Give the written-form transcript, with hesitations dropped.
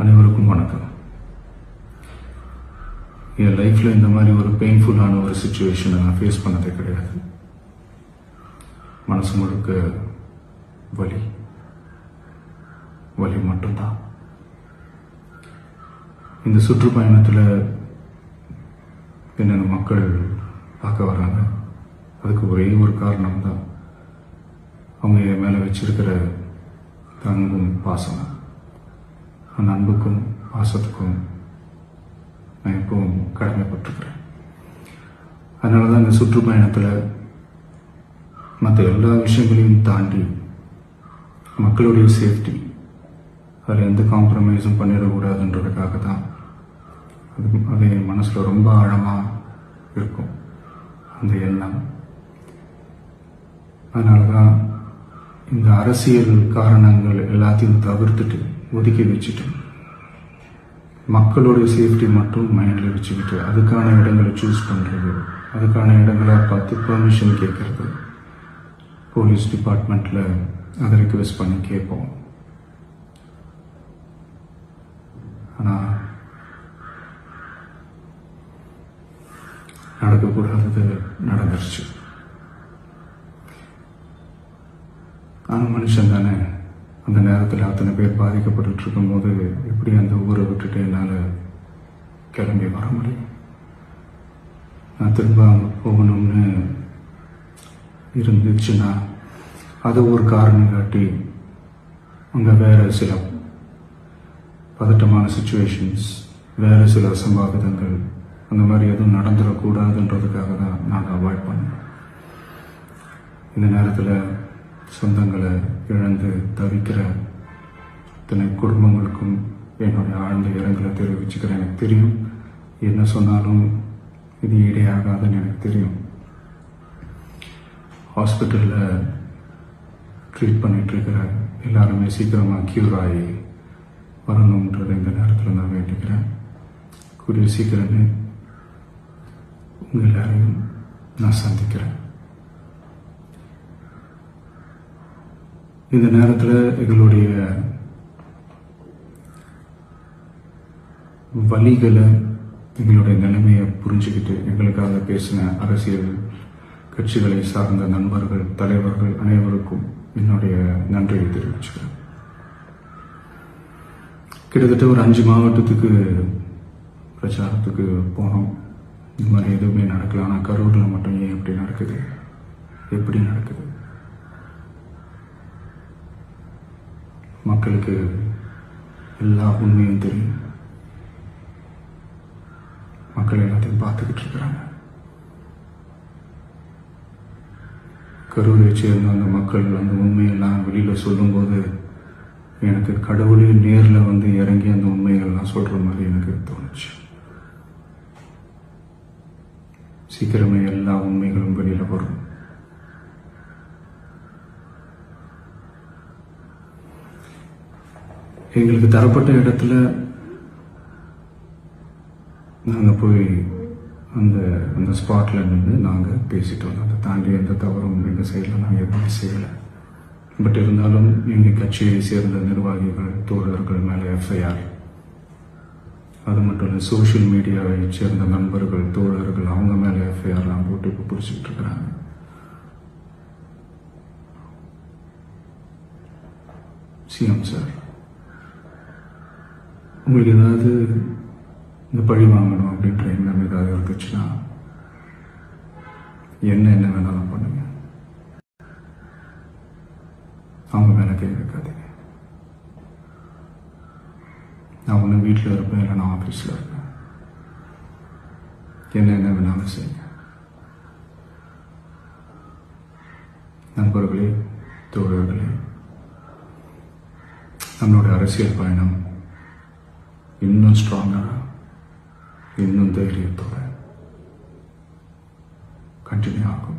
அனைவருக்கும் வணக்கம். என் லைஃப்பில் இந்த மாதிரி ஒரு பெயின்ஃபுல்லான ஒரு சுச்சுவேஷனை நான் ஃபேஸ் பண்ணதே கிடையாது. மனசு முழுக்க வலி வலி மட்டும்தான். இந்த சுற்றுப்பயணத்தில் என்னென்ன மக்கள் பார்க்க வராங்க, அதுக்கு ஒரே ஒரு காரணம் தான் அவங்க என் மேலே வச்சிருக்கிற அன்பும் பாசம். அந்த அன்புக்கும் பாசத்துக்கும் நான் எப்பவும் கடமைப்பட்டிருக்கிறேன். அதனால தான் இந்த சுற்றுப்பயணத்தில் மற்ற எல்லா விஷயங்களையும் தாண்டி மக்களுடைய சேஃப்டி, அதில் எந்த காம்ப்ரமைஸும் பண்ணிடக்கூடாதுன்றதுக்காக தான் அது என் மனசில் ரொம்ப ஆழமாக இருக்கும் அந்த எண்ணம். அதனால தான் இந்த அரசியல் காரணங்கள் எல்லாத்தையும் தவிர்த்துட்டு ஒதுக்கி வச்சுட்டு மக்களுடைய சேஃப்டி மட்டும் மைண்டில் வச்சுக்கிட்டு அதுக்கான இடங்களை சூஸ் பண்ணுறது, அதுக்கான இடங்களை பார்த்து பெர்மிஷன் கேட்கறது, போலீஸ் டிபார்ட்மெண்ட்டில் அதை ரிக்வெஸ்ட் பண்ணி கேட்போம். ஆனால் நடக்கக்கூடாதது நடந்துருச்சு. நான் மனுஷன் தானே. அந்த நேரத்தில் அத்தனை பேர் பாதிக்கப்பட்டு இருக்கும்போது எப்படி அந்த ஊரை விட்டுட்டு என்னால் கிளம்பி வர முடியும்? நான் திரும்ப அங்கே போகணும்னு இருந்துச்சுன்னா அதை ஒரு காரணம் காட்டி அங்கே வேறு சில பதட்டமான சுச்சுவேஷன்ஸ், வேறு சில அசம்பாவிதங்கள் அந்த மாதிரி எதுவும் நடந்துடக்கூடாதுன்றதுக்காக தான் நான் அவாய்ட் பண்ணேன். இந்த நேரத்தில் சொந்தங்களை இழந்து தவிக்கிற இத்தனை குடும்பங்களுக்கும் என்னுடைய ஆழ்ந்த இரங்கலை தெரிவிச்சுக்கிறேன். எனக்கு தெரியும், என்ன சொன்னாலும் இது ஈடையாகாதுன்னு எனக்கு தெரியும். ஹாஸ்பிட்டலில் ட்ரீட் பண்ணிகிட்ருக்கிற எல்லாருமே சீக்கிரமாக க்யூர் ஆகி வரணுன்றதை இந்த நேரத்தில் நான் வேண்டிக்கிறேன். கூடிய சீக்கிரமே உங்கள் எல்லாரையும் நான் சந்திக்கிறேன். இந்த நேரத்தில் எங்களுடைய வலிகளை, எங்களுடைய நிலைமையை புரிஞ்சுக்கிட்டு எங்களுக்காக பேசின அரசியல் கட்சிகளை சார்ந்த நண்பர்கள், தலைவர்கள் அனைவருக்கும் என்னுடைய நன்றியை தெரிவிச்சுக்கிறேன். கிட்டத்தட்ட ஒரு 5 மாவட்டத்துக்கு பிரச்சாரத்துக்கு போனோம். இந்த மாதிரி எதுவுமே நடக்கல. ஆனால் கரூரில் மட்டும் ஏன் எப்படி நடக்குது, எப்படி நடக்குது? மக்களுக்கு எல்லா உண்மையும் தெரியும். மக்கள் எல்லாத்தையும் பார்த்துக்கிட்டு இருக்கிறாங்க. கரூரை சேர்ந்த அந்த மக்கள் அந்த உண்மையெல்லாம் வெளியில் சொல்லும்போது எனக்கு கடவுளே நேரில் வந்து இறங்கி அந்த உண்மைகள்லாம் சொல்கிற மாதிரி எனக்கு தோணுச்சு. சீக்கிரமே எல்லா உண்மைகளும் வெளியில் வரும். எங்களுக்கு தரப்பட்ட இடத்துல நாங்கள் போய் அந்த ஸ்பாட்டில் நின்று நாங்கள் பேசிட்டு வந்தோம். அதை தாண்டி எந்த தவறும் எங்கள் சைடில் நாங்கள் எதுவுமே செய்யலை. பட் இருந்தாலும் எங்கள் கட்சியை சேர்ந்த நிர்வாகிகள், தோழர்கள் மேலே எஃப்ஐஆர், அது மட்டும் இல்லை சோஷியல் மீடியாவை சேர்ந்த நண்பர்கள், தோழர்கள் அவங்க மேலே எஃப்ஐஆர்லாம் போட்டு இப்போ பிடிச்சிட்டு இருக்கிறாங்க. சிஎம் சார், உங்களுக்கு ஏதாவது இந்த பழி வாங்கணும் அப்படின்ற எண்ணம் ஏதாவது இருந்துச்சுன்னா என்ன வேணாலும் பண்ணுங்க. அவங்க மேலே கை வைக்காதீங்க. நான் ஒன்று வீட்டில் இருப்பேன், இல்லை நான் ஆஃபீஸில் இருப்பேன். என்ன வேணாலும் செய்யுங்க. நண்பர்களே, தோழர்களே, நம்மளோட அரசியல் பயணம் இன்னும் ஸ்ட்ராங்காக, இன்னும் தைரியத்தோட கண்டினியூ ஆகும்.